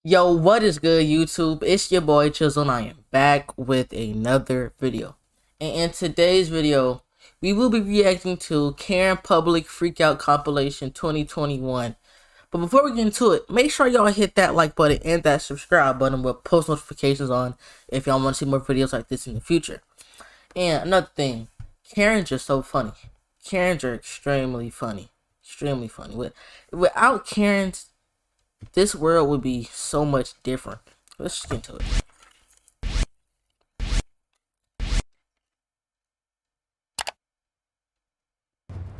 Yo, what is good, YouTube? It's your boy Chisel, and I am back with another video. And in today's video, we will be reacting to Karen Public Freakout Compilation 2021. But before we get into it, make sure y'all hit that like button and that subscribe button with post notifications on if y'all want to see more videos like this in the future. And another thing, Karen's just so funny. Karen's are extremely funny. Extremely funny. Without Karen's, this world would be so much different. Let's just get into it.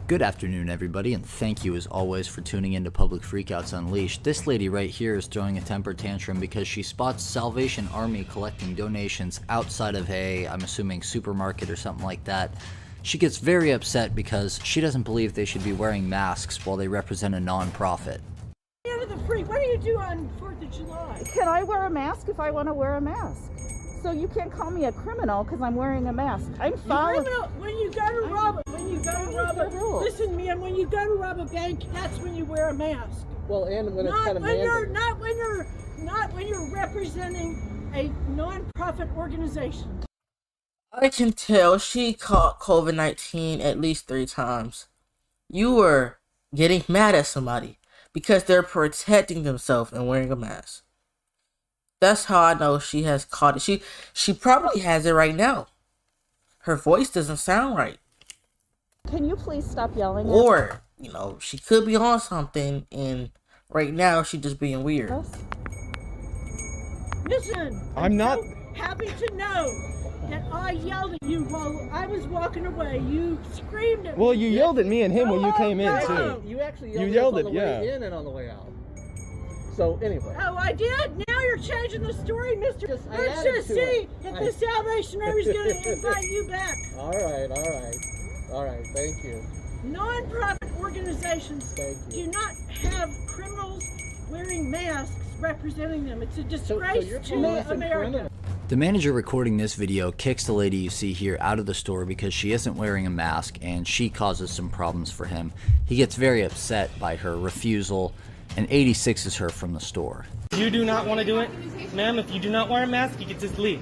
Good afternoon, everybody, and thank you as always for tuning in to Public Freakouts Unleashed. This lady right here is throwing a temper tantrum because she spots Salvation Army collecting donations outside of I'm assuming supermarket or something like that. She gets very upset because she doesn't believe they should be wearing masks while they represent a non-profit. What do you do on 4th of July? Can I wear a mask if I want to wear a mask? So you can't call me a criminal because I'm wearing a mask. I'm following. When you go to rob listen, man, when you go to rob a bank, that's when you wear a mask. Well, and when it's kind of mandated. Not when you're representing a non-profit organization. I can tell she caught COVID-19 at least 3 times. You were getting mad at somebody because they're protecting themselves and wearing a mask. That's how I know she has caught it. She probably has it right now. Her voice doesn't sound right. Can you please stop yelling? Or, you know, she could be on something and right now she's just being weird. Listen, I'm not so happy to know that I yelled at you while I was walking away. You screamed at me. Well, you yelled at me and him when you came in, too. You actually yelled on the way in and on the way out. So, anyway. Oh, I did? Now you're changing the story, Mr. Let's just see if the Salvation Army is going to invite you back. All right, thank you. Non-profit organizations do not have criminals wearing masks representing them. It's a disgrace to America. The manager recording this video kicks the lady you see here out of the store because she isn't wearing a mask and she causes some problems for him. He gets very upset by her refusal and 86s her from the store. You do not want to do it? Ma'am, if you do not wear a mask, you can just leave.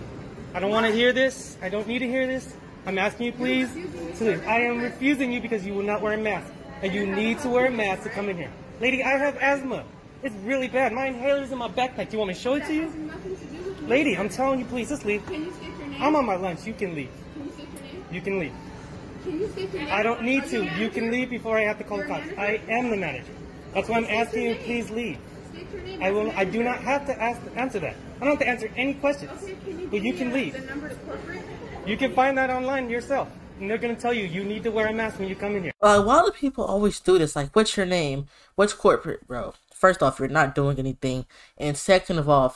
I don't want to hear this. I don't need to hear this. I'm asking you please to leave. I am refusing you because you will not wear a mask. And you need to wear a mask to come in here. Lady, I have asthma. It's really bad. My inhaler's in my backpack. Do you want me to show it to you? Lady, I'm telling you, please, just leave. Can you state your name? I'm on my lunch. You can leave. Can you state your name? You can leave. Can you state your name? I don't need to. You can leave before I have to call the cops. I am the manager. That's why I'm asking you, please leave. State your name. I do not have to answer that. I don't have to answer any questions. Okay, can you But you can leave. The number to corporate? You can find that online yourself. And they're going to tell you, you need to wear a mask when you come in here. Why do people always do this? Like, what's your name? What's corporate, bro? First off, you're not doing anything. And second of all,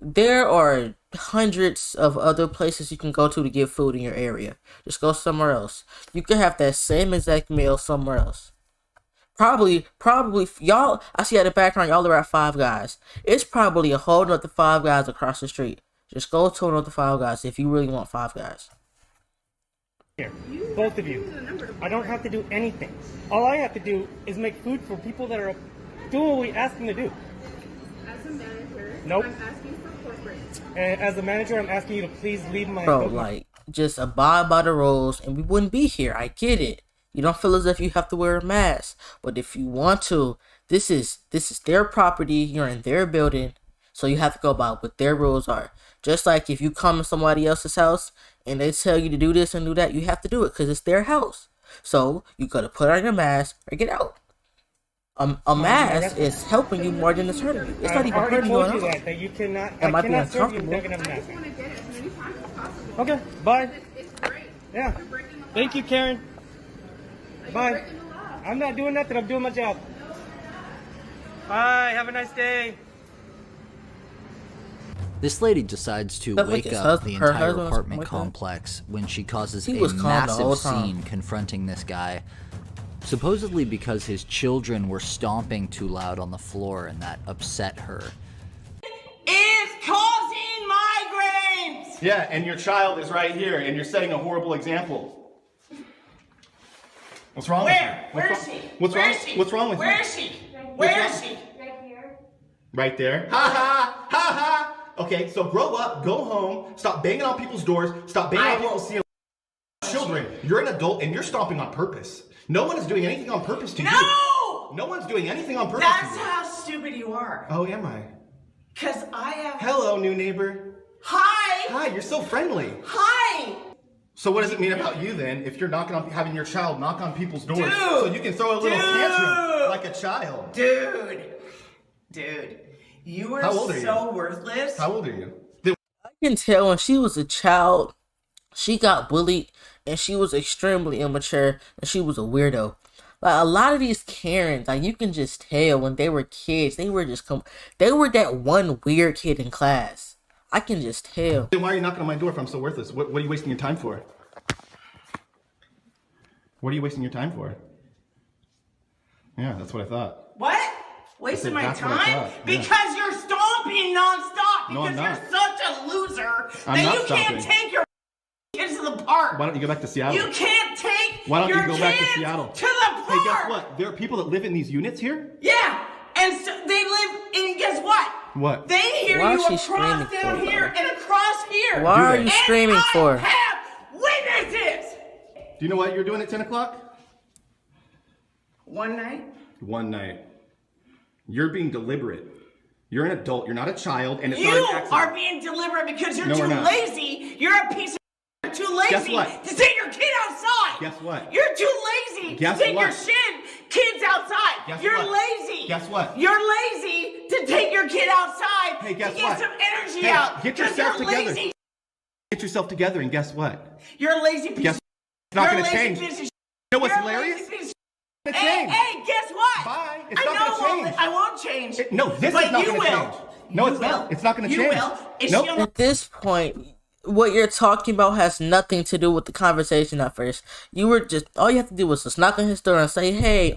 there are hundreds of other places you can go to get food in your area. Just go somewhere else. You can have that same exact meal somewhere else. Probably, y'all, I see at the background, y'all are at Five Guys. It's probably a whole nother Five Guys across the street. Just go to another Five Guys if you really want Five Guys. Here, both of you. I don't have to do anything. All I have to do is make food for people that are doing what we ask them to do. As a manager, nope. I'm asking for corporate. And as a manager, I'm asking you to please leave my... Bro, like, just abide by the rules and we wouldn't be here. I get it. You don't feel as if you have to wear a mask. But if you want to, this is their property. You're in their building. So you have to go by what their rules are. Just like if you come to somebody else's house and they tell you to do this and do that, you have to do it because it's their house. So you got to put on your mask or get out. A mask is helping you more than it's hurting you. It's not even hurting you at all. That you cannot, it might be uncomfortable. I just want to get it as many times as possible. Okay, bye. It's great. Yeah. I'm breaking the law. Thank you, Karen. Bye. Breaking the law. I'm not doing nothing. I'm doing my job. Bye. Have a nice day. This lady decides to wake up the entire apartment complex when she causes a massive scene confronting this guy, supposedly because his children were stomping too loud on the floor and that upset her. It's causing migraines! Yeah, and your child is right here, and you're setting a horrible example. What's wrong with you? Where is she? What's wrong with you? Where is she? Where is she? Right there? Ha ha! Ha Okay, so grow up, go home, stop banging on people's doors, stop banging on people's ceilings. Children, you're an adult and you're stomping on purpose. No one is doing anything on purpose to you. No one's doing anything on purpose That's to you. how stupid you are. Oh, am I? Because I have... Hello, new neighbor. Hi! Hi, you're so friendly. Hi! So what does it mean about you then if you're knocking on, having your child knock on people's doors Dude, so you can throw a little tantrum like a child? Dude, you are How old are you? so worthless. How old are you? I can tell when she was a child, she got bullied and she was extremely immature and she was a weirdo. Like a lot of these Karens, like you can just tell when they were kids, they were that one weird kid in class. I can just tell. Then why are you knocking on my door if I'm so worthless? What are you wasting your time for? What are you wasting your time for? Yeah, that's what I thought. What? Wasting my That's what I time? thought, yeah. Because you're stomping nonstop. No, I'm Because not. you're such a loser I'm that not you can't stomping. take your kids to the park. Why don't you go back to Seattle? You can't take Why don't your you go back to kids Seattle? to the park. Hey, guess what? There are people that live in these units here. Yeah, and so they live in, guess what? What? They hear Why you is she across screaming down for, here though? and across here. Why are you And screaming I for? have witnesses. Do you know what you're doing at 10 o'clock? One night. One night. You're being deliberate. You're an adult. You're not a child, and it's You not an accident. are being deliberate because you're No, we're too not. lazy. You're a piece of you're too lazy Guess what? to take your kid outside. Guess what? You're too lazy Guess to take what? your kids outside. Guess You're what? lazy. Guess what? You're lazy to take your kid outside Hey, guess to get what? some energy Hey, out. get 'cause yourself you're together. Lazy. Get yourself together, and guess what? You're a lazy piece Guess of it's not You're going a to lazy change. piece of You know what's You're a hilarious? lazy piece of It's Hey, change. hey, guess what? Bye. It's I not know gonna it won't- change. I won't change. No, this but is not you going to will. change. No, You it's will. not. It's not going to You change. will. Is Nope. she on the At this point, what you're talking about has nothing to do with the conversation at first. You were just, all you have to do was just knock on his door and say, hey,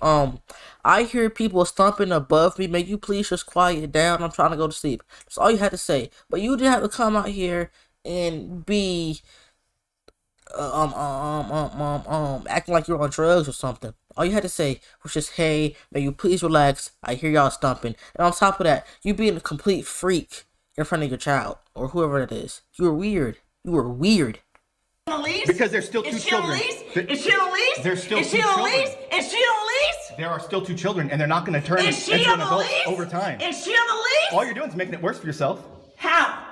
I hear people stomping above me. May you please just quiet down? I'm trying to go to sleep. That's all you had to say. But you didn't have to come out here and be acting like you're on drugs or something. All you had to say was just, hey, may you please relax? I hear y'all stomping. And on top of that, you being a complete freak in front of your child or whoever it is. You were weird. You were weird. on the lease? Because there's still two Is she on children. the lease? Is she on the lease? There's still Is she two on the children. lease? Is she on the lease? There are still two children, and they're not going to turn Is she into on an the adult lease? over time. Is she on the lease? All you're doing is making it worse for yourself. How?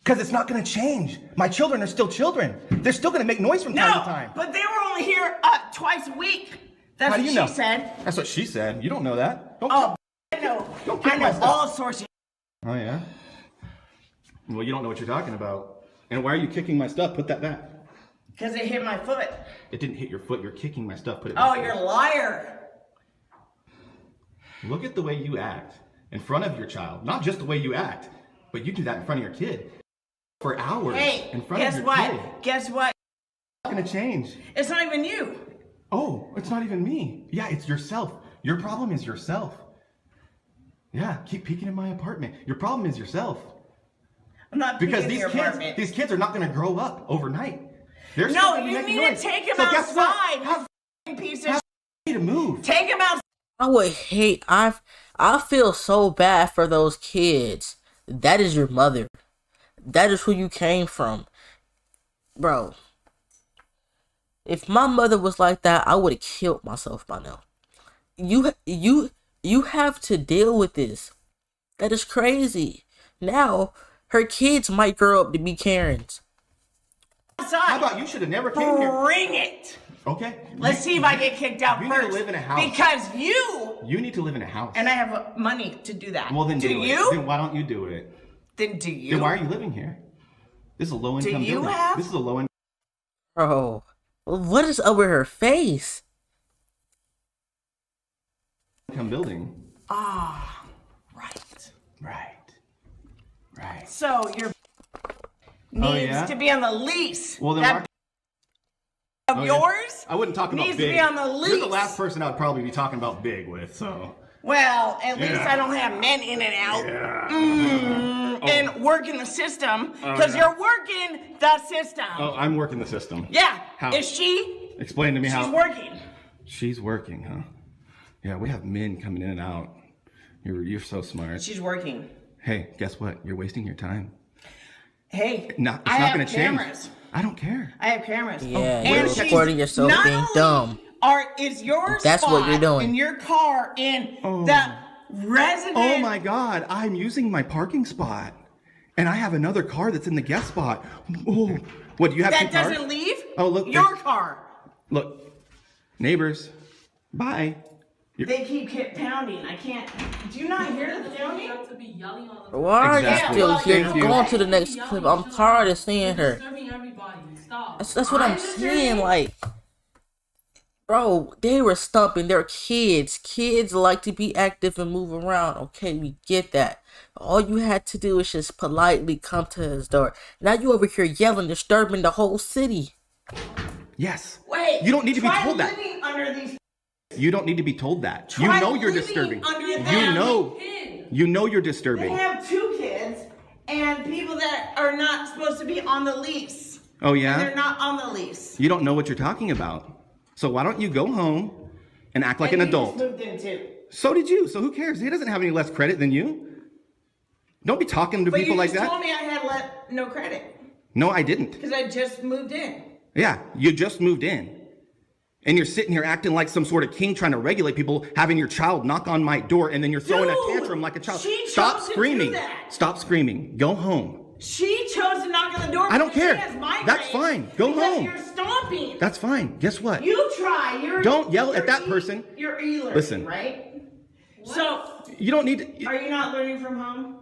Because it's not going to change. My children are still children. They're still going to make noise from time to time. But they were only here twice a week. That's How do what you know? she said. That's what she said. You don't know that. Don't Oh, I know. Don't kick I my know stuff. all sorts of. Oh, yeah? Well, you don't know what you're talking about. And why are you kicking my stuff? Put that back. Because it hit my foot. It didn't hit your foot. You're kicking my stuff. Put it Oh, back. you're a liar. Look at the way you act in front of your child. Not just the way you act, but you do that in front of your kid. For hours Hey, in front guess of your what? kid. Guess what? It's not going to change. It's not even you. Oh, it's not even me. Yeah, it's yourself. Your problem is yourself. Yeah, keep peeking in my apartment. Your problem is yourself. I'm not Because peeking in your apartment. these kids are not going to grow up overnight. They're still No, gonna be you making need noise. to take him So guess what? outside. Have You piece of to move. Take him outside. I would hate, I feel so bad for those kids. That is your mother. That is who you came from. Bro. If my mother was like that, I would have killed myself by now. You have to deal with this. That is crazy. Now, her kids might grow up to be Karens. Outside. How about you should have never came here? Bring it. Okay. Let's see if I get kicked out You first. need to live in a house. Because you need to live in a house. and I have money to do that. Well, then do you? it. Then why don't you do it? Then do you? Then why are you living here? This is a low income Do you building. have? This is a low income. Bro, what is over her face? Building. Ah, right. Right. So your needs yeah? to be on the lease. Well, then that why- of Oh, yeah? yours I wouldn't talk about needs big. to be on the lease. You're the last person I'd probably be talking about big with, so. Well, at least Yeah. I don't have men in and out. Yeah. And working the system because yeah. you're working the system. Oh, I'm working the system. Yeah. How? Is she? Explain to me how. She's working. She's working, huh? Yeah, we have men coming in and out. You're so smart. She's working. Hey, guess what? You're wasting your time. Hey, It's not I have gonna change. cameras. I don't care. I have cameras. Yeah, and you're she's recording yourself not being only dumb. Is your That's what spot you're doing. in your car in the resident? Oh my God, I'm using my parking spot. And I have another car that's in the guest spot. Oh, what, do you have That two cars? doesn't leave? Oh, look. Your car. Look, neighbors, bye. They keep pounding. I can't. Do you not hear the pounding? Why are Exactly. you still here? Thank you. Go on to the next clip. I'm tired of seeing her. That's what I'm saying. Like, bro, they were stumping. They're kids. Kids like to be active and move around. Okay, we get that. All you had to do is just politely come to his door. Now you over here yelling, disturbing the whole city. Yes. Wait. You don't need to be try told that. living under these. You don't need to be told that. You Try know you're living disturbing. under You them. know. You know you're They disturbing. have 2 kids and people that are not supposed to be on the lease. Oh And yeah? they're not on the lease. You don't know what you're talking about. So why don't you go home and act like And an you just adult? moved in too. So did you. So who cares? He doesn't have any less credit than you. Don't be talking to But people you like just that. told me I had no credit No, I didn't. because I just moved in. Yeah, you just moved in. And you're sitting here acting like some sort of king trying to regulate people, having your child knock on my door, and then you're throwing a Dude, tantrum like a child. she Stop chose to do screaming. that. Stop screaming. Go home. She chose to knock on the door. I don't because care. She has migraines That's fine. Go because home. You're stomping. That's fine. Guess what? You try. You're. Don't yell at you're that person. You're e-learning, Listen. right? So, You don't need to. are you not learning from home?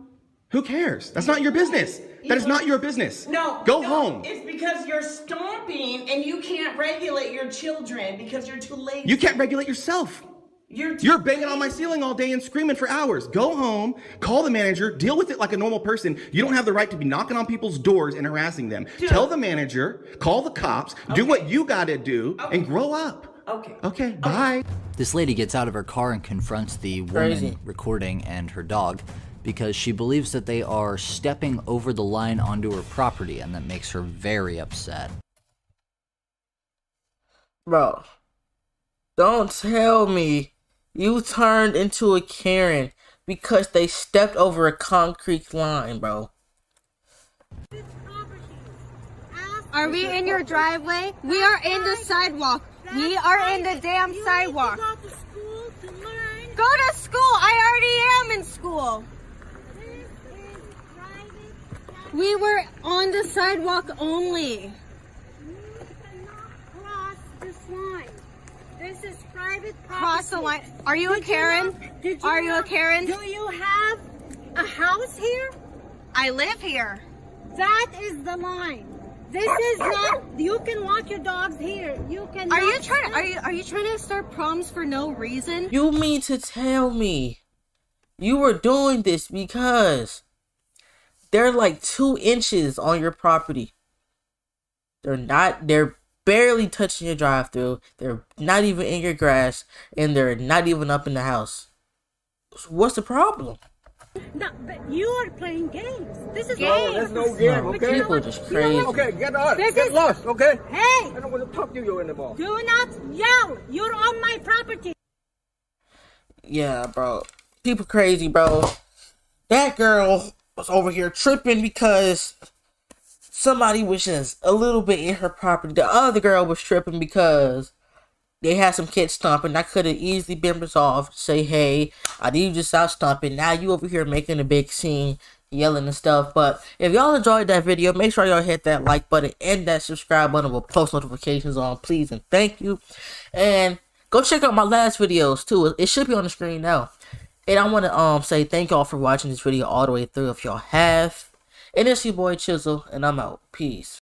Who cares? That's not your business. That is not your business. No. Go no, home. It's because you're stomping and you can't regulate your children because you're too lazy. You can't regulate yourself. You're banging on my ceiling all day and screaming for hours. Go home, call the manager, deal with it like a normal person. You don't have the right to be knocking on people's doors and harassing them. Dude. Tell the manager, call the cops, do what you gotta do, and grow up. Okay. Okay, bye. This lady gets out of her car and confronts the Crazy. woman recording and her dog because she believes that they are stepping over the line onto her property, and that makes her very upset. Bro, don't tell me you turned into a Karen because they stepped over a concrete line, bro. Are we in your driveway? We are in the sidewalk. We are in the damn sidewalk. Go to school. I already am in school. We were on the sidewalk only. You cannot cross this line. This is private property. Cross the line. Are you a Karen? Are you a Karen? Do you have a house here? I live here. That is the line. This is not. You can walk your dogs here. You can. Are you trying to start problems for no reason? You mean to tell me you were doing this because they're like 2 inches on your property? They're barely touching your drive-through. They're not even in your grass, and they're not even up in the house. So what's the problem? No, but you are playing games. This is No, that's no game, okay? People are just crazy. Okay, get out. This Get is- lost, okay? Hey! I don't want to talk to you anymore. Do not yell. You're on my property. Yeah, bro. People crazy, bro. That girl was over here tripping because somebody was just a little bit in her property. The other girl was tripping because they had some kids stomping. That could have easily been resolved. Say, hey, I need you to stop stomping. Now you over here making a big scene, yelling and stuff. But if y'all enjoyed that video, make sure y'all hit that like button and that subscribe button with post notifications on, please and thank you. And go check out my last videos too. It should be on the screen now. And I want to say thank y'all for watching this video all the way through if y'all have. And it's your boy Chisel, and I'm out. Peace.